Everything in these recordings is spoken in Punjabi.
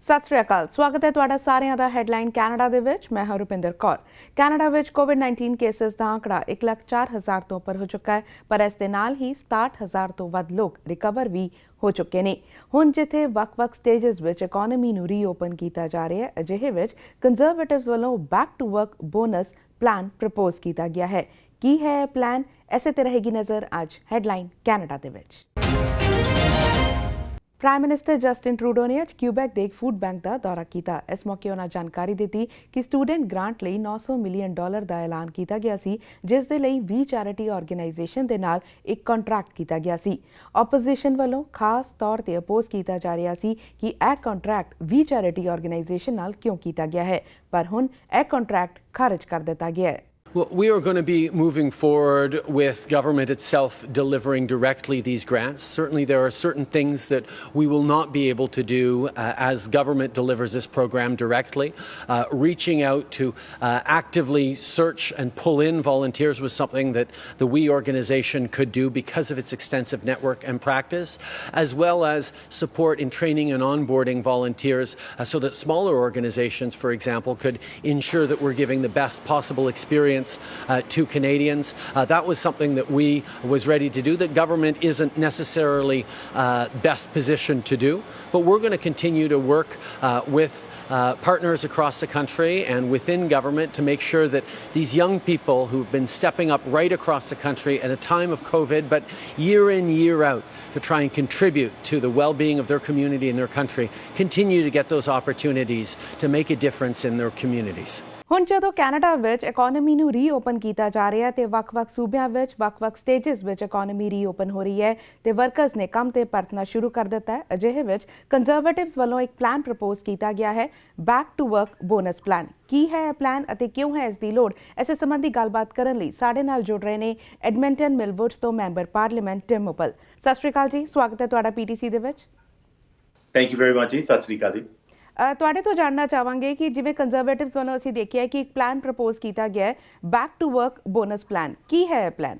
ਸਤਿ ਸ਼੍ਰੀ ਅਕਾਲ। ਸਵਾਗਤ ਹੈ ਤੁਹਾਡਾ ਸਾਰਿਆਂ ਦਾ ਹੈਡਲਾਈਨ ਕੈਨੇਡਾ ਦੇ ਵਿੱਚ। ਮੈਂ ਹਾਂ ਰੁਪਿੰਦਰ ਕੌਰ। ਕੈਨੇਡਾ ਵਿੱਚ ਕੋਵਿਡ-19 ਕੇਸਿਸ ਦਾ ਅੰਕੜਾ 1,04,000 ਤੋਂ ਉੱਪਰ ਹੋ ਚੁੱਕਾ ਹੈ, ਪਰ ਇਸ ਦੇ ਨਾਲ ਹੀ 67,000 ਤੋਂ ਵੱਧ ਲੋਕ ਰਿਕਵਰ ਵੀ ਹੋ ਚੁੱਕੇ ਨੇ। ਹੁਣ ਜਿੱਥੇ ਵੱਖ-ਵੱਖ ਸਟੇਜਸ ਵਿੱਚ ਇਕੋਨਮੀ ਨੂੰ ਰੀਓਪਨ ਕੀਤਾ ਜਾ ਰਿਹਾ ਹੈ, ਅਜਿਹੇ ਵਿੱਚ ਕੰਜ਼ਰਵੇਟਿਵਸ ਵੱਲੋਂ back to work bonus plan propose ਕੀਤਾ ਗਿਆ ਹੈ। ਕੀ ਹੈ ਇਹ ਪਲਾਨ? ਐਸੇ ਤੇ ਰਹੇਗੀ ਨਜ਼ਰ ਅੱਜ ਹੈਡਲਾਈਨ ਕੈਨੇਡਾ ਦੇ ਵਿੱਚ। ਪ੍ਰਾਈਮ ਮਿਨਿਸਟਰ ਜਸਟਿਨ ਟਰੂਡੋ ਨੇ ਅੱਜ ਕਿਊਬੈਕ ਦੇ ਇੱਕ ਫੂਡ ਬੈਂਕ ਦਾ ਦੌਰਾ ਕੀਤਾ। ਇਸ ਮੌਕੇ ਉਹਨਾਂ ਜਾਣਕਾਰੀ ਦਿੱਤੀ ਕਿ ਸਟੂਡੈਂਟ ਗ੍ਰਾਂਟ ਲਈ $900 ਮਿਲੀਅਨ ਦਾ ਐਲਾਨ ਕੀਤਾ ਗਿਆ ਸੀ, ਜਿਸ ਦੇ ਲਈ 20 ਚੈਰਿਟੀ ਆਰਗੇਨਾਈਜੇਸ਼ਨ ਦੇ ਨਾਲ ਇੱਕ ਕੰਟਰੈਕਟ ਕੀਤਾ ਗਿਆ ਸੀ। ਆਪੋਜੀਸ਼ਨ ਵੱਲੋਂ ਖਾਸ ਤੌਰ ਤੇ ਅਪੋਜ਼ ਕੀਤਾ ਜਾ ਰਿਹਾ ਸੀ ਕਿ ਇਹ ਕੰਟਰੈਕਟ 20 ਚੈਰਿਟੀ ਆਰਗੇਨਾਈਜੇਸ਼ਨ ਨਾਲ ਕਿਉਂ ਕੀਤਾ ਗਿਆ ਹੈ, ਪਰ ਹੁਣ ਇਹ ਕੰਟਰੈਕਟ ਖਾਰਜ ਕਰ ਦਿੱਤਾ ਗਿਆ ਹੈ। Well, we are going to be moving forward with government itself delivering directly these grants. Certainly there are certain things that we will not be able to do as government delivers this program directly. Reaching out to actively search and pull in volunteers was something that the WE organisation could do because of its extensive network and practice, as well as support in training and onboarding volunteers so that smaller organisations, for example, could ensure that we're giving the best possible experience to Canadians. That was something that we was ready to do, that government isn't necessarily best positioned to do, but we're going to continue to work with partners across the country and within government to make sure that these young people who've been stepping up right across the country at a time of COVID, but year in, year out, to try and contribute to the well-being of their community and their country, continue to get those opportunities to make a difference in their communities. ਹੁਣ ਜਦੋਂ ਕੈਨੇਡਾ ਵਿੱਚ ਇਕੋਨਮੀ ਨੂੰ ਰੀਓਪਨ ਕੀਤਾ ਜਾ ਰਿਹਾ ਤੇ ਵੱਖ-ਵੱਖ ਸੂਬਿਆਂ ਵਿੱਚ ਵੱਖ-ਵੱਖ ਸਟੇਜਸ ਵਿੱਚ ਇਕੋਨਮੀ ਰੀਓਪਨ ਹੋ ਰਹੀ ਹੈ ਤੇ ਵਰਕਰਸ ਨੇ ਕੰਮ ਤੇ ਪਰਤਣਾ ਸ਼ੁਰੂ ਕਰ ਦਿੱਤਾ ਹੈ, ਅਜਿਹੇ ਵਿੱਚ ਕੰਜ਼ਰਵੇਟਿਵਸ ਵੱਲੋਂ ਇੱਕ ਪਲਾਨ ਪ੍ਰਪੋਜ਼ ਕੀਤਾ ਗਿਆ ਹੈ, back to work bonus plan. ਕੀ ਹੈ ਇਹ ਪਲਾਨ ਅਤੇ ਕਿਉਂ ਹੈ ਇਸ ਦੀ ਲੋੜ? ਇਸੇ ਸੰਬੰਧੀ ਗੱਲਬਾਤ ਕਰਨ ਲਈ ਸਾਡੇ ਨਾਲ ਜੁੜ ਰਹੇ ਨੇ ਐਡਮਿੰਟਨ ਮਿਲਵੁੱਡਸ ਤੋਂ ਮੈਂਬਰ ਪਾਰਲੀਮੈਂਟ ਟਿਮ ਮੁਪਲ। ਸਤਿ ਸ਼੍ਰੀ ਅਕਾਲ ਜੀ, ਸਵਾਗਤ ਹੈ ਤੁਹਾਡਾ ਪੀਟੀਸੀ ਦੇ ਵਿੱਚ। ਥੈਂਕ ਯੂ ਵੈਰੀ ਮਚ ਜੀ। ਸਤਿ ਸ਼੍ਰੀ ਅਕਾਲ ਜੀ। ਤੁਹਾਡੇ ਤੋਂ ਜਾਣਨਾ ਚਾਹਾਂਗੇ ਕਿ ਜਿਵੇਂ ਕੰਜ਼ਰਵੇਟਿਵਸ ਵੱਲੋਂ ਅਸੀਂ ਦੇਖਿਆ ਕਿ ਇੱਕ ਪਲਾਨ ਪ੍ਰਪੋਜ਼ ਕੀਤਾ ਗਿਆ ਹੈ, back to work bonus plan. ਕੀ ਹੈ ਇਹ ਪਲਾਨ?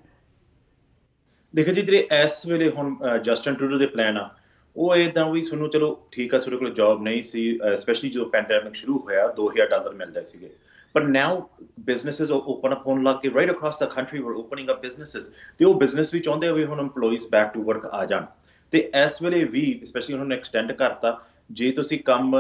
ਦੇਖੋ ਜੀ, ਜਿਹੜੇ ਇਸ ਵੇਲੇ ਹੁਣ ਜਸਟਿਨ ਟਰੂਡੋ ਦੇ ਪਲਾਨ ਆ, ਉਹ ਇੱਦਾਂ ਵੀ ਤੁਹਾਨੂੰ ਚਲੋ ਠੀਕ ਆ, ਤੁਹਾਡੇ ਕੋਲ ਜੌਬ ਨਹੀਂ ਸੀ, ਸਪੈਸ਼ਲੀ ਜਦੋਂ ਪੈਂਡੈਮਿਕ ਸ਼ੁਰੂ ਹੋਇਆ $2,000 ਮਿਲਦੇ ਸੀਗੇ, ਪਰ ਨਾਓ ਬਿਜ਼ਨੈਸਿਸ ਓਪਨ ਅਪ ਹੋਣ ਲੱਗ ਗਏ ਰਾਈਟ ਅਕ੍ਰੋਸ ਦ ਕੰਟਰੀ। ਵਰ ਓਪਨਿੰਗ ਅਪ ਬਿਜ਼ਨੈਸਿਸ ਤੇ ਉਹ ਬਿਜ਼ਨਸ ਵੀ ਚਾਹੁੰਦੇ ਵੀ ਹੁਣ EMPLOYEES ਬੈਕ ਟੂ ਵਰਕ ਆ ਜਾਣ। ਤੇ ਇਸ ਵੇਲੇ ਵੀ ਸਪੈਸ਼ਲੀ ਉਹਨਾਂ ਨੇ ਐਕਸਟੈਂਡ ਕਰਤਾ, ਜੇ ਤੁਸੀਂ ਕੰਮ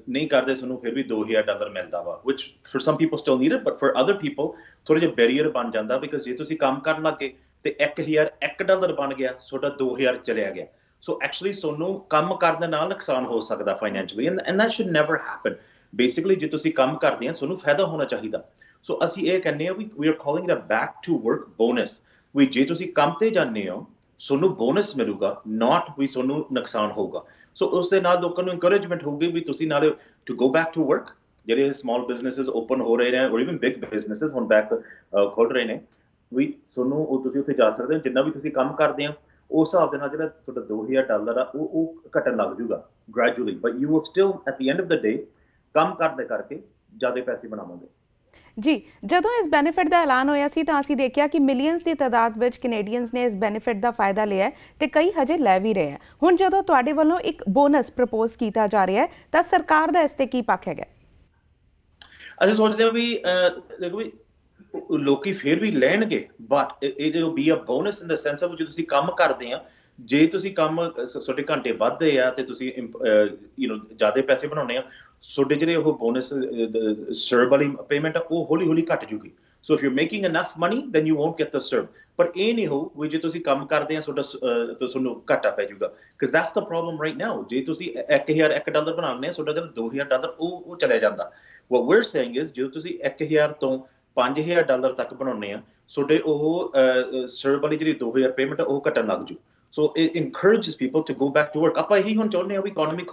ਨਹੀਂ ਕਰਦੇ ਤੁਹਾਨੂੰ ਫਿਰ ਵੀ $2,000 ਮਿਲਦਾ ਵਾ, which for some people still need it, but for other people ਥੋੜਾ ਜਿਹਾ ਬੈਰੀਅਰ ਬਣ ਜਾਂਦਾ, ਬਿਕਾਜ਼ ਜੇ ਤੁਸੀਂ ਕੰਮ ਕਰਨ ਲੱਗੇ ਤੇ $1,001 ਬਣ ਗਿਆ, ਤੁਹਾਡਾ 2,000 ਚਲਿਆ ਗਿਆ। ਸੋ ਐਕਚੁਅਲੀ ਤੁਹਾਨੂੰ ਕੰਮ ਕਰਨ ਦੇ ਨਾਲ ਨੁਕਸਾਨ ਹੋ ਸਕਦਾ financially, and that should never happen. Basically ਜੇ ਤੁਸੀਂ ਕੰਮ ਕਰਦੇ ਆ ਤੁਹਾਨੂੰ ਫਾਇਦਾ ਹੋਣਾ ਚਾਹੀਦਾ। ਸੋ ਅਸੀਂ ਇਹ ਕਹਿੰਦੇ ਆ we are calling it a back to work bonus. ਵੀ ਜੇ ਤੁਸੀਂ ਕੰਮ ਤੇ ਜਾਂਦੇ ਹੋ ਤੁਹਾਨੂੰ ਬੋਨਸ ਮਿਲੂਗਾ, ਨਾਟ ਵੀ ਤੁਹਾਨੂੰ ਨੁਕਸਾਨ ਹੋਊਗਾ। ਸੋ ਉਸ ਦੇ ਨਾਲ ਲੋਕਾਂ ਨੂੰ ਇਨਕਰੇਜਮੈਂਟ ਹੋਊਗੀ ਵੀ ਤੁਸੀਂ ਨਾਲੇ to go back to work. ਜਿਹੜੇ ਸਮਾਲ ਬਿਜ਼ਨੈਸਿਸ ਓਪਨ ਹੋ ਰਹੇ ਨੇ ਔਰ ਇਵਨ ਬਿਗ ਬਿਜ਼ਨੈਸਿਸ ਹੁਣ ਬੈਕ ਖੋਲ ਰਹੇ ਨੇ, ਵੀ ਤੁਹਾਨੂੰ ਉਹ ਤੁਸੀਂ ਉੱਥੇ ਜਾ ਸਕਦੇ ਹੋ। ਜਿੰਨਾ ਵੀ ਤੁਸੀਂ ਕੰਮ ਕਰਦੇ ਆ ਉਸ ਹਿਸਾਬ ਦੇ ਨਾਲ ਜਿਹੜਾ ਤੁਹਾਡਾ $2,000 ਆ ਉਹ ਘਟਣ ਲੱਗ ਜੂਗਾ gradually, but you will still at the end of the day ਕੰਮ ਕਰਦੇ ਕਰਕੇ ਜ਼ਿਆਦਾ ਪੈਸੇ ਬਣਾਵਾਂਗੇ। ਜੀ, ਜਦੋਂ ਇਸ ਬੈਨੀਫਿਟ ਦਾ ਐਲਾਨ ਹੋਇਆ ਸੀ ਤਾਂ ਅਸੀਂ ਦੇਖਿਆ ਕਿ ਮਿਲੀਅਨਸ ਦੀ ਤਾਦਾਦ ਵਿੱਚ ਕੈਨੇਡੀਅਨਸ ਨੇ ਇਸ ਬੈਨੀਫਿਟ ਦਾ ਫਾਇਦਾ ਲਿਆ ਤੇ ਕਈ ਹਜੇ ਲੈ ਵੀ ਰਹੇ ਆ। ਹੁਣ ਜਦੋਂ ਤੁਹਾਡੇ ਵੱਲੋਂ ਇੱਕ ਬੋਨਸ ਪ੍ਰਪੋਜ਼ ਕੀਤਾ ਜਾ ਰਿਹਾ ਹੈ ਤਾਂ ਸਰਕਾਰ ਦਾ ਇਸ ਤੇ ਕੀ ਪੱਖ ਹੈਗਾ? ਅਸੀਂ ਸੋਚਦੇ ਹਾਂ ਵੀ ਦੇਖੋ ਵੀ ਲੋਕੀ ਫਿਰ ਵੀ ਲੈਣਗੇ, but it will be a bonus in the sense of ਜੇ ਤੁਸੀਂ ਕੰਮ ਕਰਦੇ ਆ, ਜੇ ਤੁਸੀਂ ਕੰਮ ਤੁਹਾਡੇ ਘੰਟੇ ਵੱਧਦੇ ਆ ਤੇ ਤੁਸੀਂ ਜ਼ਿਆਦਾ ਪੈਸੇ ਬਣਾਉਣੇ ਆ, ਤੁਹਾਡੇ ਜਿਹੜੇ ਉਹ ਬੋਨਸ ਸਰਵ ਵਾਲੀ ਪੇਮੈਂਟ ਆ ਉਹ ਹੌਲੀ ਹੌਲੀ ਘੱਟ ਜੂਗੀ। So if you making enough money then you won't get the CERB. ਪਰ ਇਹ ਨਹੀਂ ਹੋ ਵੀ ਜੇ ਤੁਸੀਂ ਕੰਮ ਕਰਦੇ ਆ ਤੁਹਾਨੂੰ ਘਾਟਾ ਪੈ ਜਾਊਗਾ, because that's the problem right now. ਜੇ ਤੁਸੀਂ $1,001 ਬਣਾਉਂਦੇ ਆ, ਤੁਹਾਡਾ ਜਿਹੜਾ $2,000 ਉਹ ਚਲਿਆ ਜਾਂਦਾ। ਵਾਟ ਵੀਅਰ ਸੇਇੰਗ ਇਜ਼ ਜਦੋਂ ਤੁਸੀਂ 1,000 ਤੋਂ $5,000 ਤੱਕ ਬਣਾਉਂਦੇ ਆ, ਤੁਹਾਡੇ ਉਹ ਸਰਵ ਵਾਲੀ ਜਿਹੜੀ 2,000 ਪੇਮੈਂਟ ਉਹ ਘਟਣ ਲੱਗ ਜੂ। So it encourages people to go back to work. ਆਪਾਂ ਇਹੀ ਹੁਣ ਚਾਹੁੰਦੇ ਹਾਂ ਵੀ ਇਕੋਨਮੀ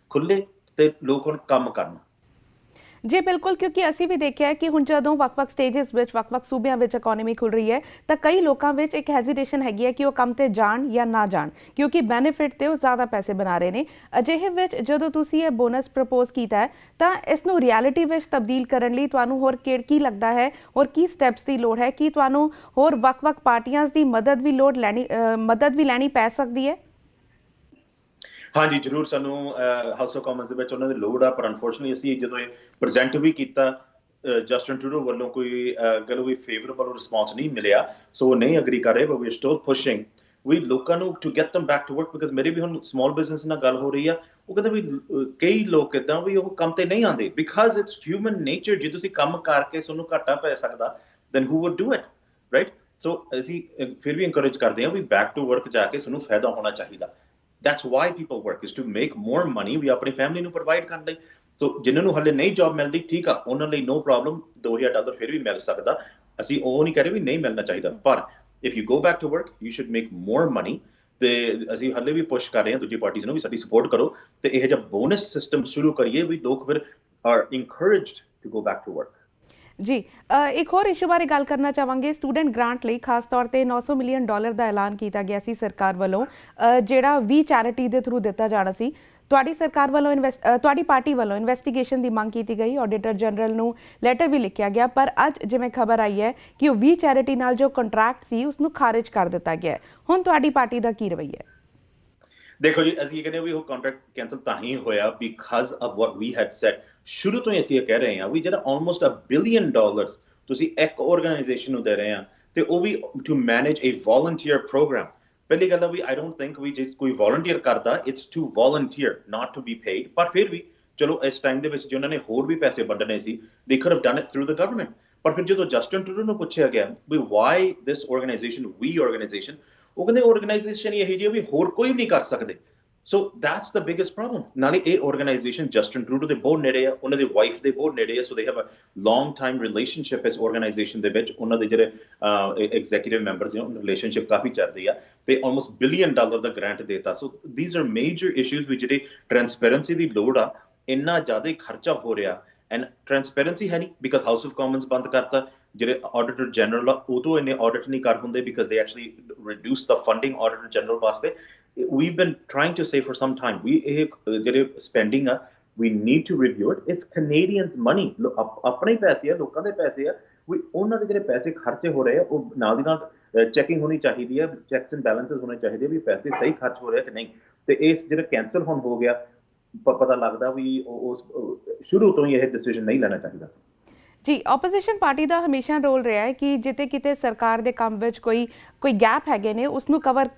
ਖੁੱਲੇ ਤੇ ਲੋਕ ਹੁਣ ਕੰਮ ਕਰਨ। ਜੀ ਬਿਲਕੁਲ, ਕਿਉਂਕਿ ਅਸੀਂ ਵੀ ਦੇਖਿਆ ਹੈ ਕਿ ਹੁਣ ਜਦੋਂ ਵੱਖ-ਵੱਖ ਸਟੇਜਸ ਵਿੱਚ ਵੱਖ-ਵੱਖ ਸੂਬਿਆਂ ਵਿੱਚ ਇਕੋਨਮੀ ਖੁੱਲ ਰਹੀ ਹੈ ਤਾਂ ਕਈ ਲੋਕਾਂ ਵਿੱਚ ਇੱਕ ਹੈਜ਼ੀਟੇਸ਼ਨ ਹੈਗੀ ਹੈ ਕਿ ਉਹ ਕੰਮ ਤੇ ਜਾਣ ਜਾਂ ਨਾ ਜਾਣ, ਕਿਉਂਕਿ ਬੈਨੀਫਿਟ ਤੇ ਉਹ ਜ਼ਿਆਦਾ ਪੈਸੇ ਬਣਾ ਰਹੇ ਨੇ। ਅਜਿਹੇ ਵਿੱਚ ਜਦੋਂ ਤੁਸੀਂ ਇਹ ਬੋਨਸ ਪ੍ਰਪੋਜ਼ ਕੀਤਾ ਹੈ ਤਾਂ ਇਸ ਨੂੰ ਰਿਐਲਿਟੀ ਵਿੱਚ ਤਬਦੀਲ ਕਰਨ ਲਈ ਤੁਹਾਨੂੰ ਹੋਰ ਕੀ ਲੱਗਦਾ ਹੈ, ਹੋਰ ਕੀ ਸਟੈਪਸ ਦੀ ਲੋੜ ਹੈ? ਕੀ ਤੁਹਾਨੂੰ ਹੋਰ ਵੱਖ-ਵੱਖ ਪਾਰਟੀਆਂ ਦੀ ਮਦਦ ਵੀ ਲੈਣੀ ਪੈ ਸਕਦੀ ਹੈ? ਹਾਂਜੀ ਜ਼ਰੂਰ ਸਾਨੂੰ ਹਾਊਸ ਆਫ ਕਾਮਨਸ ਦੇ ਵਿੱਚ ਉਹਨਾਂ ਦੀ ਲੋੜ ਆ ਪਰ ਅਨਫੋਰਚੂਨਟਲੀ ਅਸੀਂ ਜਦੋਂ ਇਹ ਪ੍ਰੈਜ਼ੈਂਟ ਵੀ ਕੀਤਾ ਜਸਟਨ ਟਰੂਡੋ ਵੱਲੋਂ ਕੋਈ ਕਹਿ ਲਓ ਵੀ ਫੇਵਰੇਬਲ ਰਿਸਪੌਂਸ ਨਹੀਂ ਮਿਲਿਆ ਸੋ ਉਹ ਨਹੀਂ ਅਗਰੀ ਕਰ ਰਹੇ but we are still pushing ਵੀ ਲੋਕਾਂ ਨੂੰ to get them back to work because ਮੇਰੇ ਵੀ ਹੁਣ ਸਮਾਲ ਬਿਜ਼ਨਸ ਨਾਲ ਗੱਲ ਹੋ ਰਹੀ ਆ ਉਹ ਕਹਿੰਦੇ ਵੀ ਕਈ ਲੋਕ ਇਦਾਂ ਵੀ ਉਹ ਕੰਮ ਤੇ ਨਹੀਂ ਆਉਂਦੇ ਬਿਕਾਜ਼ ਇਟਸ ਹਿਊਮਨ ਨੇਚਰ ਜੇ ਤੁਸੀਂ ਕੰਮ ਕਰਕੇ ਤੁਹਾਨੂੰ ਘਾਟਾ ਪੈ ਸਕਦਾ then who would do it right so ਅਸੀਂ ਫਿਰ ਵੀ encourage ਕਰਦੇ ਹਾਂ ਵੀ back to work ਜਾ ਕੇ ਤੁਹਾਨੂੰ ਫਾਇਦਾ ਹੋਣਾ ਚਾਹੀਦਾ that's why people work is to make more money ਵੀ ਆਪਣੀ ਫੈਮਿਲੀ ਨੂੰ ਪ੍ਰੋਵਾਈਡ ਕਰਨ ਲਈ ਸੋ ਜਿਨ੍ਹਾਂ ਨੂੰ ਹਲੇ ਨਹੀਂ ਜੌਬ ਮਿਲਦੀ ਠੀਕ ਆ ਉਹਨਾਂ ਲਈ ਨੋ ਪ੍ਰੋਬਲਮ $2000 ਫਿਰ ਵੀ ਮਿਲ ਸਕਦਾ ਅਸੀਂ ਉਹ ਨਹੀਂ ਕਹਿ ਰਹੇ ਵੀ ਨਹੀਂ ਮਿਲਣਾ ਚਾਹੀਦਾ ਪਰ if you go back to work you should make more money ਤੇ ਅਸੀਂ ਹਲੇ ਵੀ ਪੁਸ਼ ਕਰ ਰਹੇ ਹਾਂ ਦੂਜੀ ਪਾਰਟੀਆਂ ਨੂੰ ਵੀ ਸਾਡੀ ਸਪੋਰਟ ਕਰੋ ਤੇ ਇਹ ਜਿਹਾ ਬੋਨਸ ਸਿਸਟਮ ਸ਼ੁਰੂ ਕਰੀਏ ਵੀ ਲੋਕ ਫਿਰ are encouraged to go back to work ਜੀ ਇੱਕ ਹੋਰ ਇਸ਼ੂ ਬਾਰੇ ਗੱਲ ਕਰਨਾ ਚਾਹਾਂਗੇ ਸਟੂਡੈਂਟ ਗ੍ਰਾਂਟ ਲਈ ਖਾਸ ਤੌਰ ਤੇ $900 ਮਿਲੀਅਨ ਦਾ ਐਲਾਨ ਕੀਤਾ ਗਿਆ ਸੀ ਸਰਕਾਰ ਵੱਲੋਂ ਜਿਹੜਾ ਵੀ ਚੈਰਿਟੀ ਦੇ ਥਰੂ ਦਿੱਤਾ ਜਾਣਾ ਸੀ ਤੁਹਾਡੀ ਸਰਕਾਰ ਵੱਲੋਂ ਤੁਹਾਡੀ ਪਾਰਟੀ ਵੱਲੋਂ ਇਨਵੈਸਟੀਗੇਸ਼ਨ ਦੀ ਮੰਗ ਕੀਤੀ ਗਈ ਆਡੀਟਰ ਜਨਰਲ ਨੂੰ ਲੈਟਰ ਵੀ ਲਿਖਿਆ ਗਿਆ ਪਰ ਅੱਜ ਜਿਵੇਂ ਖਬਰ ਆਈ ਹੈ ਕਿ ਉਹ ਵੀ ਚੈਰਿਟੀ ਨਾਲ ਜੋ ਕੰਟਰੈਕਟ ਸੀ ਉਸ ਨੂੰ ਖਾਰਿਜ ਕਰ ਦਿੱਤਾ ਗਿਆ ਹੁਣ ਤੁਹਾਡੀ ਪਾਰਟੀ ਦਾ ਕੀ ਰਵੱਈਆ ਹੈ ਦੇਖੋ ਜੀ ਅਸੀਂ ਕਹਿੰਦੇ ਵੀ ਉਹ ਕੰਟਰੈਕਟ ਕੈਨਸਲ ਤਾਂ ਹੀ ਹੋਇਆ because of what we had said ਸ਼ੁਰੂ ਤੋਂ ਹੀ ਅਸੀਂ ਇਹ ਕਹਿ ਰਹੇ ਹਾਂ ਵੀ ਜਿਹੜਾ ਆਲਮੋਸਟ $1 ਬਿਲੀਅਨ ਤੁਸੀਂ ਇੱਕ ਆਰਗੇਨਾਈਜੇਸ਼ਨ ਨੂੰ ਦੇ ਰਹੇ ਆ ਤੇ ਉਹ ਵੀ to manage a volunteer program ਪਹਿਲੀ ਗੱਲ ਆ ਵੀ ਆਈ ਡੋਨਟ ਥਿੰਕ ਵੀ ਜੇ ਕੋਈ ਵੋਲੰਟੀਅਰ ਕਰਦਾ it's to volunteer not to be paid ਪਰ ਫਿਰ ਵੀ ਚਲੋ ਇਸ ਟਾਈਮ ਦੇ ਵਿੱਚ ਜੇ ਉਹਨਾਂ ਨੇ ਹੋਰ ਵੀ ਪੈਸੇ ਵੰਡਣੇ ਸੀ ਦੇ could have done it through the government ਪਰ ਫਿਰ ਜਦੋਂ ਜਸਟਨ ਟਰੂਡੋ ਨੂੰ ਪੁੱਛਿਆ ਗਿਆ ਵੀ ਵਾਈ ਦਿਸ ਆਰਗੇਨਾਈਜੇਸ਼ਨ ਵੀ ਆਰਗੇਨਾਈਜੇਸ਼ਨ ਉਹ ਕਹਿੰਦੇ ਆਰਗੇਨਾਈਜੇਸ਼ਨ ਇਹ ਜਿਹੀ ਵੀ ਹੋਰ ਕੋਈ ਵੀ ਨਹੀਂ ਕਰ ਸਕਦੇ So that's the biggest problem. ਨਾਲੇ ਇਹ organization ਜਸਟਨ ਟਰੂਡੋ ਦੇ ਬਹੁਤ ਨੇੜੇ ਆ ਉਹਨਾਂ ਦੀ ਵਾਈਫ ਦੇ ਬਹੁਤ ਨੇੜੇ ਆ so they have a long time relationship ਇਸ organization ਦੇ ਵਿੱਚ ਉਹਨਾਂ ਦੇ ਜਿਹੜੇ executive members ਨੇ relationship ਕਾਫੀ ਚੱਲਦੀ ਆ ਤੇ almost $1 ਬਿਲੀਅਨ ਦਾ ਗ੍ਰਾਂਟ ਦੇਤਾ so these are major issues ਵੀ ਜਿਹੜੇ transparency ਦੀ ਲੋੜ ਆ ਇੰਨਾ ਜ਼ਿਆਦਾ ਖਰਚਾ ਹੋ ਰਿਹਾ and transparency ਹੈ ਨਹੀਂ because House of Commons ਬੰਦ ਕਰਤਾ ਜਿਹੜੇ ਆਡੀਟਰ ਜਨਰਲ ਆ ਉਹ ਤੋਂ ਇੰਨੇ ਆਡਿਟ ਨਹੀਂ ਕਰ ਹੁੰਦੇ because they actually reduce the funding auditor general ਵਾਸਤੇ we've been trying to say for some time we ਜਿਹੜੇ spending ਆ we need to review it it's Canadians money ਆਪਣੇ ਪੈਸੇ ਆ ਲੋਕਾਂ ਦੇ ਪੈਸੇ ਆ ਵੀ ਉਹਨਾਂ ਦੇ ਜਿਹੜੇ ਪੈਸੇ ਖਰਚੇ ਹੋ ਰਹੇ ਆ ਉਹ ਨਾਲ ਦੀ ਨਾਲ ਚੈਕਿੰਗ ਹੋਣੀ ਚਾਹੀਦੀ ਹੈ ਚੈਕਸ ਐਂਡ ਬੈਲੈਂਸਸ ਹੋਣੇ ਚਾਹੀਦੇ ਵੀ ਪੈਸੇ ਸਹੀ ਖਰਚ ਹੋ ਰਹੇ ਕਿ ਨਹੀਂ ਤੇ ਇਸ ਜਿਹੜਾ ਕੈਂਸਲ ਹੁਣ ਹੋ ਗਿਆ ਪਤਾ ਲੱਗਦਾ ਵੀ ਉਸ ਸ਼ੁਰੂ ਤੋਂ ਹੀ ਇਹ ਡਿਸੀਜਨ ਨਹੀਂ ਲੈਣਾ ਚਾਹੀਦਾ ਜੀ ਆਪੋਜੀਸ਼ਨ ਪਾਰਟੀ ਦਾ ਹਮੇਸ਼ਾ ਰੋਲ ਰਿਹਾ ਹੈ ਕਿ ਜਿੱਤੇ ਕਿਤੇ ਸਰਕਾਰ ਦੇ ਕੰਮ ਵਿੱਚ ਕੋਈ ਗੈਪ ਹੈਗੇ ਨੇ ਉਸ ਨੂੰ ਕਵਰ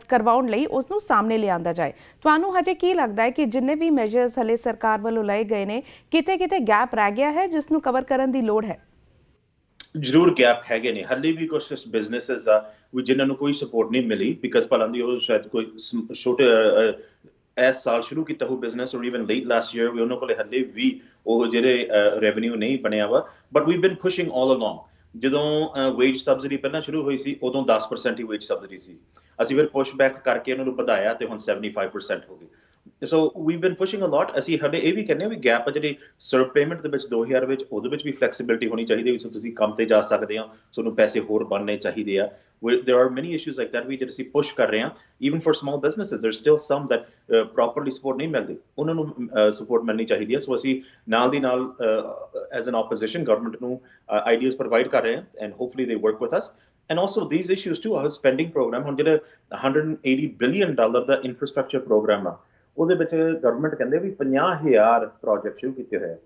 ਕਰਵਾਉਣ ਲਈ ਉਸ ਨੂੰ ਸਾਹਮਣੇ ਲਿਆਂਦਾ ਜਾਏ ਤੁਹਾਨੂੰ ਹਜੇ ਕੀ ਲੱਗਦਾ ਹੈ ਕਿ ਜਿੰਨੇ ਵੀ ਮੈਜਰਸ ਹਲੇ ਸਰਕਾਰ ਵੱਲੋਂ ਲਏ ਗਏ ਨੇ ਕਿਤੇ ਗੈਪ ਰਹਿ ਗਿਆ ਹੈ ਜਿਸ ਨੂੰ ਕਵਰ ਕਰਨ ਦੀ ਲੋੜ ਹੈ ਜ਼ਰੂਰ ਗੈਪ ਹੈਗੇ ਨੇ ਹੱਲੇ ਵੀ ਕੁਝ ਬਿਜ਼ਨੈਸਸ ਆ ਜਿਨ੍ਹਾਂ ਨੂੰ ਕੋਈ ਸਪੋਰਟ ਨਹੀਂ ਮਿਲੀ ਬਿਕਾਜ਼ ਪਹਿਲਾਂ ਦੀ ਉਹ ਸ਼ਾਇਦ ਕੋਈ ਛੋਟੇ ਇਸ ਸਾਲ ਸ਼ੁਰੂ ਕੀਤਾ ਹੋ ਬਿਜ਼ਨਸ ਔਰ ਇਵਨ ਲੇਟ ਲਾਸਟ ਈਅਰ ਵੀ ਉਹਨਾਂ ਕੋਲੇ ਹੱਲੇ ਵੀ ਉਹ ਜਿਹੜੇ ਰੈਵਨਿਊ ਨਹੀਂ ਬਣਿਆ ਵਾ but we been pushing all along ਜਦੋਂ ਵੇਜ ਸਬਸਿਡੀ ਪਹਿਲਾਂ ਸ਼ੁਰੂ ਹੋਈ ਸੀ ਉਦੋਂ 10% ਹੀ ਵੇਜ ਸਬਸਿਡੀ ਸੀ ਅਸੀਂ ਫਿਰ ਪੁਸ਼ ਬੈਕ ਕਰਕੇ ਉਹਨਾਂ ਨੂੰ ਵਧਾਇਆ ਤੇ ਹੁਣ 75% ਹੋ ਗਈ so we've been pushing a lot ਅਸੀਂ ਹਲੇ ਇਹ ਵੀ ਕਹਿੰਦੇ ਆ ਵੀ ਗੈਪ ਜਿਹੜੀ ਸਰਵ ਪੇਮੈਂਟ ਦੇ ਵਿੱਚ 2000 ਵਿੱਚ ਉਹਦੇ ਵਿੱਚ ਵੀ ਫਲੈਕਸੀਬਿਲਿਟੀ ਹੋਣੀ ਚਾਹੀਦੀ ਹੈ ਸੋ ਤੁਸੀਂ ਕੰਮ ਤੇ ਜਾ ਸਕਦੇ ਹੋ ਤੁਹਾਨੂੰ ਪੈਸੇ ਹੋਰ ਬਣਨੇ ਚਾਹੀਦੇ ਆ there are many issues like that we ਜਿਹੜੇ ਅਸੀਂ ਪੁਸ਼ ਕਰ ਰਹੇ ਹਾਂ even for small businesses there's still some that properly support ਨਹੀਂ ਮਿਲਦੀ ਉਹਨਾਂ ਨੂੰ support ਮਿਲਣੀ ਚਾਹੀਦੀ ਹੈ ਸੋ ਅਸੀਂ ਨਾਲ ਦੀ ਨਾਲ as an opposition government ਨੂੰ ideas provide ਕਰ ਰਹੇ ਹਾਂ and hopefully they work with us and also these issues too our spending program ਹੁਣ ਜਿਹੜਾ $180 billion ਦਾ infrastructure program ਆ ਉਹਦੇ ਵਿੱਚ ਗਵਰਨਮੈਂਟ ਕਹਿੰਦੇ ਵੀ 50,000 ਪ੍ਰੋਜੈਕਟ ਸ਼ੁਰੂ ਕੀਤੇ ਹੋਏ ਆ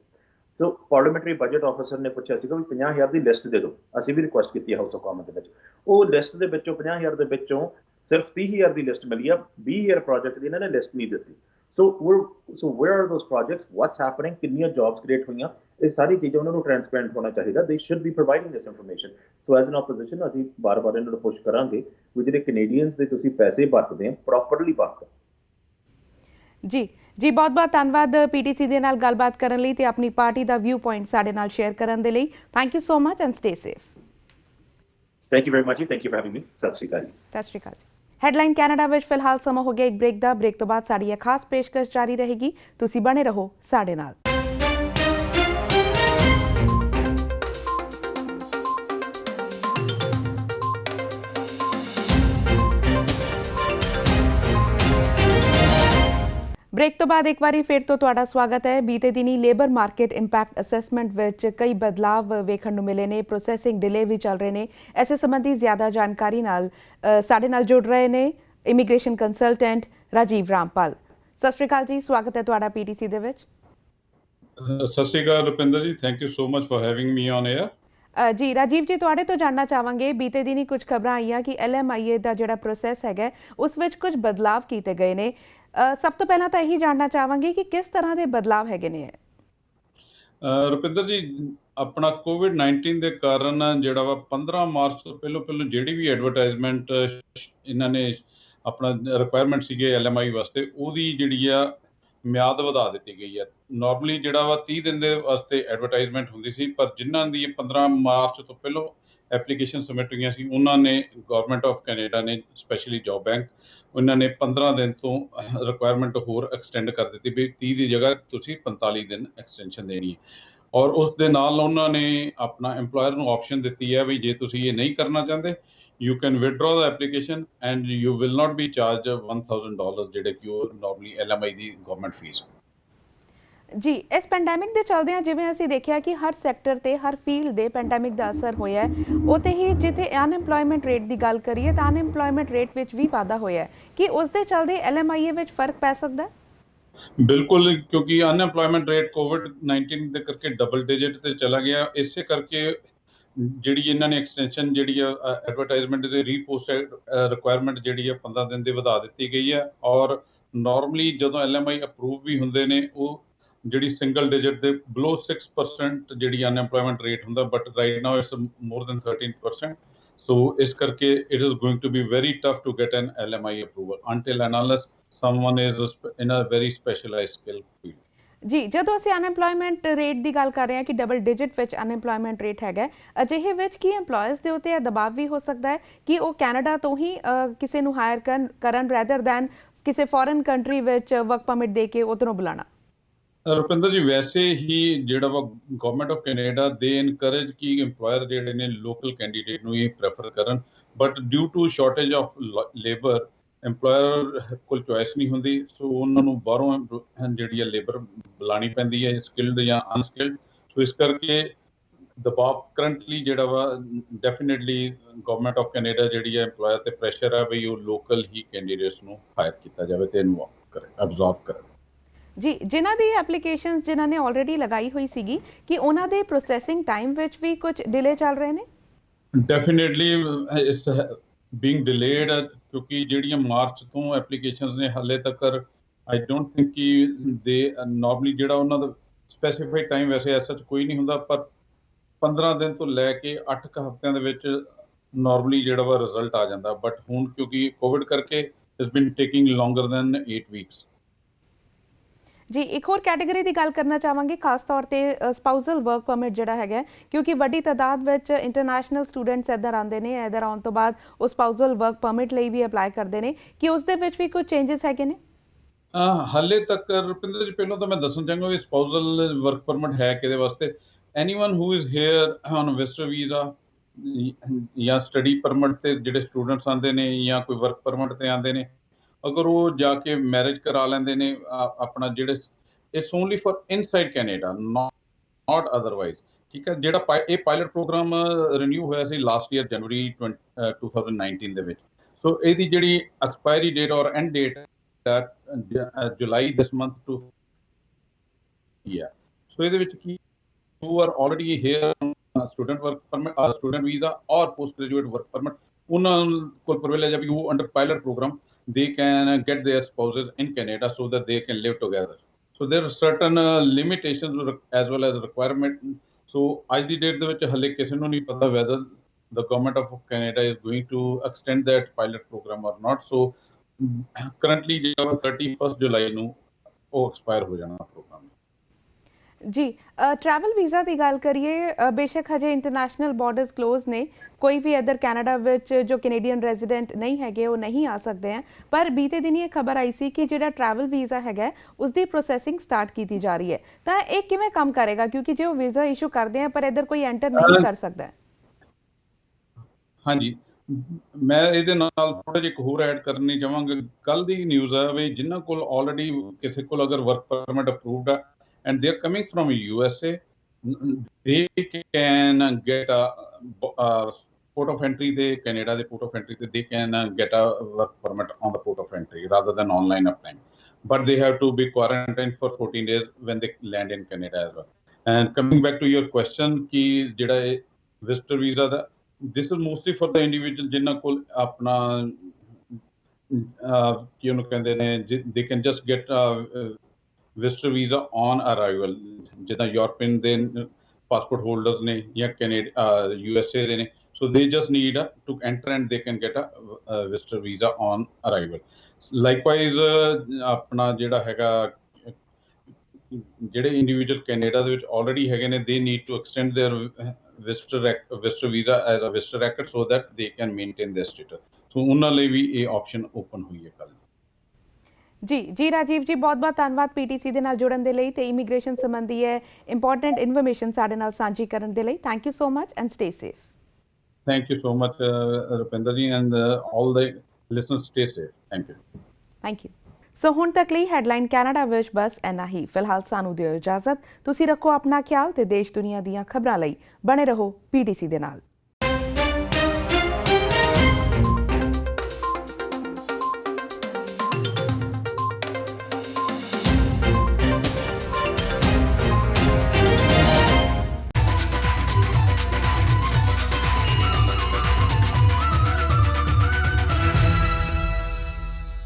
ਸੋ ਪਾਰਲੀਮੈਂਟਰੀ ਬਜਟ ਆਫਿਸਰ ਨੇ ਪੁੱਛਿਆ ਸੀਗਾ ਵੀ 50,000 ਦੀ ਲਿਸਟ ਦੇ ਦਿਓ ਅਸੀਂ ਵੀ ਰਿਕੁਐਸਟ ਕੀਤੀ ਹਾਊਸ ਆਫ ਕਾਮਨਸ ਦੇ ਵਿੱਚ ਉਹ ਲਿਸਟ ਦੇ ਵਿੱਚੋਂ 50,000 ਦੇ ਵਿੱਚੋਂ ਸਿਰਫ 30,000 ਦੀ ਲਿਸਟ ਮਿਲੀ ਆ 20,000 ਪ੍ਰੋਜੈਕਟ ਦੀ ਇਹਨਾਂ ਨੇ ਲਿਸਟ ਨਹੀਂ ਦਿੱਤੀ ਸੋ where are those projects what's happening ਕਿੰਨੀਆਂ ਜੌਬਸ ਕ੍ਰੀਏਟ ਹੋਈਆਂ ਇਹ ਸਾਰੀ ਚੀਜ਼ਾਂ ਉਹਨਾਂ ਨੂੰ ਟ੍ਰਾਂਸਪੇਰੈਂਟ ਹੋਣਾ ਚਾਹੀਦਾ they should be providing this information so as an opposition ਅਸੀਂ ਬਾਰ-ਬਾਰ ਇਹਨਾਂ ਨੂੰ ਪੁਸ਼ ਕਰਾਂਗੇ ਵੀ ਜਿਹੜੇ ਕੈਨੇਡੀਅਨਸ ਦੇ ਤੁਸੀਂ ਪੈਸੇ ਵਰਤਦੇ ਆ ਪ੍ਰੋਪਰਲੀ ਵਰਤੋ ਜੀ ਬਹੁਤ ਧੰਨਵਾਦ ਪੀਟੀਸੀ ਦੇ ਨਾਲ ਗੱਲਬਾਤ ਕਰਨ ਲਈ ਤੇ ਆਪਣੀ ਪਾਰਟੀ ਦਾ ਵਿਊ ਪੁਆਇੰਟ ਸਾਡੇ ਨਾਲ ਸ਼ੇਅਰ ਕਰਨ ਦੇ ਲਈ thank you so much and stay safe thank you very much thank you for having ਮੀ ਸਤਿ ਸ਼੍ਰੀ ਅਕਾਲ ਹੈਡਲਾਈਨ ਕੈਨੇਡਾ ਵਿੱਚ ਫਿਲਹਾਲ ਸਮਾਂ ਹੋ ਗਿਆ ਇੱਕ ਬ੍ਰੇਕ ਤੋਂ ਬਾਅਦ ਸਾਡੀ ਇਹ ਖਾਸ ਪੇਸ਼ਕਸ਼ ਜਾਰੀ ਰਹੇਗੀ ਤੁਸੀਂ ਬਣੇ ਰਹੋ ਸਾਡੇ ਨਾਲ ਬ੍ਰੇਕ ਤੋਂ ਬਾਅਦ ਇੱਕ ਵਾਰੀ ਫਿਰ ਤੋਂ ਤੁਹਾਡਾ ਸਵਾਗਤ ਹੈ ਬੀਤੇ ਦਿਨੀ ਲੇਬਰ ਮਾਰਕੀਟ ਇੰਪੈਕਟ ਅਸੈਸਮੈਂਟ ਵਿੱਚ ਕਈ ਬਦਲਾਵ ਵੇਖਣ ਨੂੰ ਮਿਲੇ ਨੇ ਪ੍ਰੋਸੈਸਿੰਗ ਡਿਲੇ ਵੀ ਚੱਲ ਰਹੇ ਨੇ ਐਸੇ ਸੰਬੰਧੀ ਜ਼ਿਆਦਾ ਜਾਣਕਾਰੀ ਨਾਲ ਸਾਡੇ ਨਾਲ ਜੁੜ ਰਹੇ ਨੇ ਇਮੀਗ੍ਰੇਸ਼ਨ ਕੰਸਲਟੈਂਟ ਰਾਜੀਵ ਰਾਮਪਾਲ ਸਤਿ ਸ਼੍ਰੀ ਅਕਾਲ ਜੀ, ਸਵਾਗਤ ਹੈ ਤੁਹਾਡਾ ਪੀਟੀਸੀ ਦੇ ਵਿੱਚ। ਸਤਿ ਸ਼੍ਰੀ ਅਕਾਲ ਰੁਪਿੰਦਰ ਜੀ, thank you so much for having me on air. ਜੀ ਰਾਜੀਵ ਜੀ, ਤੁਹਾਡੇ ਤੋਂ ਜਾਣਨਾ ਚਾਹਾਂਗੇ, ਬੀਤੇ ਦਿਨੀ ਕੁਝ ਖਬਰਾਂ ਆਈਆਂ ਕਿ LMIA ਦਾ ਜਿਹੜਾ ਪ੍ਰੋਸੈਸ ਹੈਗਾ ਉਸ ਵਿੱਚ ਕੁਝ ਬਦਲਾਵ ਕੀਤੇ ਗਏ ਨੇ। ਸਭ ਤੋਂ ਪਹਿਲਾਂ ਤਾਂ ਇਹੀ ਜਾਣਨਾ ਚਾਹਾਂਗੇ ਕਿ ਕਿਸ ਤਰ੍ਹਾਂ ਦੇ ਬਦਲਾਵ ਹੈਗੇ ਨੇ। ਰੁਪਿੰਦਰ ਜੀ, ਆਪਣਾ ਕੋਵਿਡ-19 ਦੇ ਕਾਰਨ ਜਿਹੜਾ ਵਾ 15 ਮਾਰਚ ਤੋਂ ਪਹਿਲੋਂ ਜਿਹੜੀ ਵੀ ਐਡਵਰਟਾਈਜ਼ਮੈਂਟ ਇਹਨਾਂ ਨੇ ਆਪਣਾ ਰਿਕੁਆਇਰਮੈਂਟ ਸੀਗੇ LMI ਵਾਸਤੇ, ਉਹਦੀ ਜਿਹੜੀ ਆ ਮਿਆਦ ਵਧਾ ਦਿੱਤੀ ਗਈ ਹੈ। ਨਾਰਮਲੀ ਜਿਹੜਾ ਵਾ 30 ਦਿਨ ਦੇ ਵਾਸਤੇ ਐਡਵਰਟਾਈਜ਼ਮੈਂਟ ਹੁੰਦੀ ਸੀ, ਪਰ ਜਿਨ੍ਹਾਂ ਦੀ 15 ਮਾਰਚ ਤੋਂ ਪਹਿਲੋਂ ਐਪਲੀਕੇਸ਼ਨ ਸਬਮਿਟ ਹੋਈਆਂ ਸੀ, ਉਹਨਾਂ ਨੇ ਗਵਰਨਮੈਂਟ ਆਫ ਕੈਨੇਡਾ ਨੇ ਸਪੈਸ਼ਲੀ ਜੌਬ ਬੈਂਕ, ਉਹਨਾਂ ਨੇ 15 ਦਿਨ ਤੋਂ ਰਿਕੁਆਇਰਮੈਂਟ ਹੋਰ ਐਕਸਟੈਂਡ ਕਰ ਦਿੱਤੀ ਵੀ 30 ਦੀ ਜਗ੍ਹਾ ਤੁਸੀਂ 45 ਦਿਨ ਐਕਸਟੈਂਸ਼ਨ ਦੇਣੀ ਹੈ। ਔਰ ਉਸ ਦੇ ਨਾਲ ਉਹਨਾਂ ਨੇ ਆਪਣਾ EMPLOYER ਨੂੰ ਆਪਸ਼ਨ ਦਿੱਤੀ ਹੈ ਵੀ ਜੇ ਤੁਸੀਂ ਇਹ ਨਹੀਂ ਕਰਨਾ ਚਾਹੁੰਦੇ, you can withdraw the application and you will not be charged $1,000 ਜਿਹੜੇ ਕਿ ਉਹ ਨਾਰਮਲੀ LMI ਦੀ ਗਵਰਨਮੈਂਟ ਫੀਸ। ਜੀ, ਇਸ ਪੈਂਡੈਮਿਕ ਦੇ ਚਲਦਿਆਂ ਜਿਵੇਂ ਅਸੀਂ ਦੇਖਿਆ ਕਿ ਹਰ ਸੈਕਟਰ ਤੇ ਹਰ ਫੀਲਡ ਦੇ ਪੈਂਡੈਮਿਕ ਦਾ ਅਸਰ ਹੋਇਆ ਹੈ, ਉਤੇ ਹੀ ਜਿੱਥੇ ਅਨਐਮਪਲੋਇਮੈਂਟ ਰੇਟ ਦੀ ਗੱਲ ਕਰੀਏ ਤਾਂ ਅਨਐਮਪਲੋਇਮੈਂਟ ਰੇਟ ਵਿੱਚ ਵੀ ਵਾਧਾ ਹੋਇਆ ਹੈ ਕਿ ਉਸ ਦੇ ਚਲਦੇ LMIA ਵਿੱਚ ਫਰਕ ਪੈ ਸਕਦਾ ਹੈ। ਬਿਲਕੁਲ, ਕਿਉਂਕਿ ਅਨਐਮਪਲੋਇਮੈਂਟ ਰੇਟ ਕੋਵਿਡ-19 ਦੇ ਕਰਕੇ ਡਬਲ ਡਿਜਿਟ ਤੇ ਚਲਾ ਗਿਆ। ਇਸੇ ਕਰਕੇ ਜਿਹੜੀ ਇਹਨਾਂ ਨੇ ਐਕਸਟੈਂਸ਼ਨ ਜਿਹੜੀ ਆ ਐਡਵਰਟਾਈਜ਼ਮੈਂਟ ਦੇ ਰੀਪੋਸਟ ਰਿਕੁਆਇਰਮੈਂਟ ਜਿਹੜੀ ਆ 15 ਦਿਨ ਦੀ ਵਧਾ ਦਿੱਤੀ ਗਈ ਹੈ। ਔਰ ਨਾਰਮਲੀ ਜਦੋਂ LMI ਅਪਰੂਵ ਵੀ ਹੁੰਦੇ ਨੇ, ਉਹ ਜਿਹੜੀ ਸਿੰਗਲ ਡਿਜਿਟ ਦੇ ਬਿਲੋ 6% ਜਿਹੜੀ ਅਨਐਮਪਲੋਇਮੈਂਟ ਰੇਟ ਹੁੰਦਾ, but right now it's more than 13%। So ਇਸ ਕਰਕੇ it is going to be very tough to get an LMI approval until and unless someone is in a very specialized skill field। ਜੀ, ਜਦੋਂ ਅਸੀਂ ਅਨਐਮਪਲੋਇਮੈਂਟ ਰੇਟ ਦੀ ਗੱਲ ਕਰ ਰਹੇ ਹਾਂ ਕਿ ਡਬਲ ਡਿਜਿਟ ਵਿੱਚ ਅਨਐਮਪਲੋਇਮੈਂਟ ਰੇਟ ਹੈਗਾ, ਅਜਿਹੇ ਵਿੱਚ ਕੀ EMPLOYERS ਦੇ ਉੱਤੇ ਇਹ ਦਬਾਅ ਵੀ ਹੋ ਸਕਦਾ ਹੈ ਕਿ ਉਹ ਕੈਨੇਡਾ ਤੋਂ ਹੀ ਕਿਸੇ ਨੂੰ ਹਾਇਰ ਕਰਨ ਰੈਦਰ ਦੈਨ ਕਿਸੇ ਫੋਰਨ ਕੰਟਰੀ ਵਿੱਚ ਵਰਕ ਪਰਮਿਟ ਦੇ ਕੇ ਉਧਰੋਂ ਬੁਲਾਣਾ। ਰੁਪਿੰਦਰ ਜੀ, ਵੈਸੇ ਹੀ ਜਿਹੜਾ ਵਾ ਗਵਰਨਮੈਂਟ ਆਫ ਕੈਨੇਡਾ ਦੇ ਇਨਕਰੇਜ ਕਿ EMPLOYER ਜਿਹੜੇ ਨੇ ਲੋਕਲ ਕੈਂਡੀਡੇਟ ਨੂੰ ਹੀ ਪ੍ਰੈਫਰ ਕਰਨ, but due to shortage of labour EMPLOYER ਕੋਲ ਚੋਇਸ ਨਹੀਂ ਹੁੰਦੀ। ਸੋ ਉਹਨਾਂ ਨੂੰ ਬਾਹਰੋਂ ਜਿਹੜੀ ਹੈ ਲੇਬਰ ਬੁਲਾਉਣੀ ਪੈਂਦੀ ਹੈ, ਸਕਿਲਡ ਜਾਂ ਅਨਸਕਿਲਡ। ਸੋ ਇਸ ਕਰਕੇ ਦਬਾਅ ਕਰੰਟਲੀ ਜਿਹੜਾ ਵਾ ਡੈਫੀਨੇਟਲੀ ਗਵਰਨਮੈਂਟ ਆਫ ਕੈਨੇਡਾ ਜਿਹੜੀ ਹੈ EMPLOYER ਤੇ ਪ੍ਰੈਸ਼ਰ ਹੈ ਵੀ ਉਹ ਲੋਕਲ ਹੀ ਕੈਂਡੀਡੇਟਸ ਨੂੰ ਹਾਇਰ ਕੀਤਾ ਜਾਵੇ ਤੇ ਇਨਵੋਲਵ ਕਰੇ, ਅਬਜ਼ੌਰਬ ਕਰੇ। ਜੀ, ਜਿਨ੍ਹਾਂ ਦੀ ਐਪਲੀਕੇਸ਼ਨਸ ਜਿਨ੍ਹਾਂ ਨੇ ਆਲਰੇਡੀ ਲਗਾਈ ਹੋਈ ਸੀਗੀ ਕਿ ਉਹਨਾਂ ਦੇ ਪ੍ਰੋਸੈਸਿੰਗ ਟਾਈਮ ਵਿੱਚ ਵੀ ਕੁਝ ਡਿਲੇ ਚੱਲ ਰਹੇ ਨੇ। ਡੈਫੀਨੇਟਲੀ ਇਟਸ ਬੀਇੰਗ ਡਿਲੇਡ, ਕਿਉਂਕਿ ਜਿਹੜੀਆਂ ਮਾਰਚ ਤੋਂ ਐਪਲੀਕੇਸ਼ਨਸ ਨੇ ਹਾਲੇ ਤੱਕ ਆਈ ਡੋਂਟ ਥਿੰਕ ਕਿ ਦੇ ਨਾਰਮਲੀ ਜਿਹੜਾ ਉਹਨਾਂ ਦਾ ਸਪੈਸੀਫਾਈਡ ਟਾਈਮ ਵੈਸੇ ਐਸਾ ਕੋਈ ਨਹੀਂ ਹੁੰਦਾ, ਪਰ 15 ਦਿਨ ਤੋਂ ਲੈ ਕੇ 8 ਹਫ਼ਤਿਆਂ ਦੇ ਵਿੱਚ ਨਾਰਮਲੀ ਜਿਹੜਾ ਵਾ ਰਿਜ਼ਲਟ ਆ ਜਾਂਦਾ। ਬਟ ਹੁਣ ਕਿਉਂਕਿ ਕੋਵਿਡ ਕਰਕੇ it's been taking longer than 8 weeks. ਜੀ, ਇੱਕ ਹੋਰ ਕੈਟੇਗਰੀ ਦੀ ਗੱਲ ਕਰਨਾ ਚਾਹਾਂਗੇ, ਖਾਸ ਤੌਰ ਤੇ ਸਪਾਊਸਲ ਵਰਕ ਪਰਮਿਟ ਜਿਹੜਾ ਹੈਗਾ, ਕਿਉਂਕਿ ਵੱਡੀ ਤਾਦਾਦ ਵਿੱਚ ਇੰਟਰਨੈਸ਼ਨਲ ਸਟੂਡੈਂਟਸ ਇੱਧਰ ਆਉਂਦੇ ਨੇ, ਇੱਧਰ ਆਉਣ ਤੋਂ ਬਾਅਦ ਉਹ ਸਪਾਊਸਲ ਵਰਕ ਪਰਮਿਟ ਲਈ ਵੀ ਅਪਲਾਈ ਕਰਦੇ ਨੇ, ਕਿ ਉਸ ਦੇ ਵਿੱਚ ਵੀ ਕੁਝ ਚੇਂਜਸ ਹੈਗੇ ਨੇ। ਹਾਲੇ ਤੱਕ ਰੁਪਿੰਦਰ ਜੀ, ਪਹਿਲਾਂ ਤਾਂ ਮੈਂ ਦੱਸਣਾ ਚਾਹਾਂਗਾ ਵੀ ਸਪਾਊਸਲ ਵਰਕ ਪਰਮਿਟ ਹੈ ਕਿਹਦੇ ਵਾਸਤੇ। Anyone who is here on visitor visa ਜਾਂ ਸਟੱਡੀ ਪਰਮਿਟ ਤੇ ਜਿਹੜੇ ਸਟੂਡੈਂਟਸ ਆਉਂਦੇ ਨੇ ਜਾਂ ਕੋਈ ਵਰਕ ਪਰਮਿਟ ਤੇ ਆਉਂਦੇ ਨੇ, ਅਗਰ ਉਹ ਜਾ ਕੇ ਮੈਰਿਜ ਕਰਾ ਲੈਂਦੇ ਨੇ ਆਪਣਾ ਜਿਹੜੇ it's only for inside Canada, not otherwise. ਠੀਕ ਹੈ, ਜਿਹੜਾ ਇਹ ਪਾਇਲਟ ਪ੍ਰੋਗਰਾਮ ਰਿਨਿਊ ਹੋਇਆ ਸੀ ਲਾਸਟ ਈਅਰ ਜਨਵਰੀ 2019 ਦੇ ਵਿੱਚ। ਸੋ ਇਹਦੀ ਜਿਹੜੀ expiry date or end date July this month to year. So ਇਹਦੇ ਵਿੱਚ ਕੀ who are already here student work permit or student visa or postgraduate work permit, ਉਹਨਾਂ ਕੋਲ privilege ਹੈ ਵੀ ਉਹ under pilot program they can get their spouses in Canada so that they can live together. So there are certain limitations as well as requirement. So ਅੱਜ ਦੀ ਡੇਟ ਦੇ ਵਿੱਚ ਹਲੇ ਕਿਸੇ ਨੂੰ ਨਹੀਂ ਪਤਾ whether the government of Canada is going to extend that pilot program or not. So currently ਜਿਹੜਾ 31 ਜੁਲਾਈ ਨੂੰ ਉਹ ਐਕਸਪਾਇਰ ਹੋ ਜਾਣਾ ਪ੍ਰੋਗਰਾਮ। ਜੀ, ਟਰੈਵਲ ਵੀਜ਼ਾ ਦੀ ਗੱਲ ਕਰੀਏ, ਬੇਸ਼ੱਕ ਹਜੇ ਇੰਟਰਨੈਸ਼ਨਲ ਬਾਰਡਰਸ ਕਲੋਜ਼ ਨੇ, ਕੋਈ ਵੀ ਇੱਧਰ ਕੈਨੇਡਾ ਵਿੱਚ ਜੋ ਕੈਨੇਡੀਅਨ ਰੈਜ਼ੀਡੈਂਟ ਨਹੀਂ ਹੈਗੇ ਉਹ ਨਹੀਂ ਆ ਸਕਦੇ ਹੈ, ਪਰ ਬੀਤੇ ਦਿਨ ਇਹ ਖਬਰ ਆਈ ਸੀ ਕਿ ਜਿਹੜਾ ਟਰੈਵਲ ਵੀਜ਼ਾ ਹੈਗਾ ਉਸ ਦੀ ਪ੍ਰੋਸੈਸਿੰਗ ਸਟਾਰਟ ਕੀਤੀ ਜਾ ਰਹੀ ਹੈ। ਤਾਂ ਇਹ ਕਿਵੇਂ ਕੰਮ ਕਰੇਗਾ, ਕਿਉਂਕਿ ਜੇ ਉਹ ਵੀਜ਼ਾ ਇਸ਼ੂ ਕਰਦੇ ਆ ਪਰ ਇੱਧਰ ਕੋਈ ਐਂਟਰ ਨਹੀਂ ਕਰ ਸਕਦਾ। ਹਾਂਜੀ, ਮੈਂ ਇਹਦੇ ਨਾਲ ਥੋੜਾ ਜਿਹਾ ਇੱਕ ਹੋਰ ਐਡ ਕਰਨੀ ਚਾਹਾਂਗਾ। ਕੱਲ ਦੀ ਨਿਊਜ਼ ਹੈ ਵੀ ਜਿਨ੍ਹਾਂ ਕੋਲ ਆਲਰੇਡੀ ਕਿਸੇ ਕੋਲ ਅਗਰ ਵਰਕ ਪਰਮਿਟ ਅਪਰੂਵਡ ਹੈ and they are coming from USA, they can get a port of entry, they Canada the port of entry, they can get a work permit on the port of entry rather than online applying. but they have to be quarantined for 14 days when they land in Canada as well. And coming back to your question, कि ਜਿਹੜਾ ਇਹ visitor visa the, this is mostly for the individual ਜਿਨ੍ਹਾਂ ਕੋਲ ਆਪਣਾ ਕੀ ਉਹਨੂੰ ਕਹਿੰਦੇ ਨੇ, they can just get visitor visa on arrival, ਜਿੱਦਾਂ ਯੂਰਪੀਅਨ ਦੇ passport holders ਨੇ ਜਾਂ ਕੈਨੇਡਾ USA ਦੇ ਨੇ, so they just need to enter and they can get a visitor visa on arrival. Likewise ਆਪਣਾ ਜਿਹੜਾ ਹੈਗਾ ਜਿਹੜੇ ਇੰਡੀਵਿਜੂਅਲ ਕੈਨੇਡਾ ਦੇ ਵਿੱਚ ਆਲਰੇਡੀ ਹੈਗੇ ਨੇ, they need to extend their visitor visa as a visitor record so that they can maintain their status. So ਉਹਨਾਂ ਲਈ ਵੀ ਇਹ ਆਪਸ਼ਨ ਓਪਨ ਹੋਈ ਹੈ ਕੱਲ। ਜੀ ਰਾਜੀਵ ਜੀ, ਬਹੁਤ ਬਹੁਤ ਧੰਨਵਾਦ ਪੀਟੀਸੀ ਦੇ ਨਾਲ ਜੁੜਨ ਦੇ ਲਈ ਤੇ ਇਮੀਗ੍ਰੇਸ਼ਨ ਸੰਬੰਧੀ ਹੈ ਇੰਪੋਰਟੈਂਟ ਇਨਫੋਰਮੇਸ਼ਨ ਸਾਡੇ ਨਾਲ ਸਾਂਝੀ ਕਰਨ ਦੇ ਲਈ। Thank you so much and stay safe. Thank you so much, Rupinder ji, and all the listeners stay safe. Thank you. Thank you. So ਹੁਣ ਤੱਕ ਲਈ ਹੈਡਲਾਈਨ ਕੈਨੇਡਾ ਵਿੱਚ ਬਸ ਇੰਨਾ ਹੀ। ਫਿਲਹਾਲ ਸਾਨੂੰ ਦਿਓ ਇਜਾਜ਼ਤ। ਤੁਸੀਂ ਰੱਖੋ ਆਪਣਾ ਖਿਆਲ ਤੇ ਦੇਸ਼ ਦੁਨੀਆ ਦੀਆਂ ਖਬਰਾਂ ਲਈ ਬਣੇ ਰਹੋ ਪੀਟੀਸੀ ਦੇ ਨਾਲ।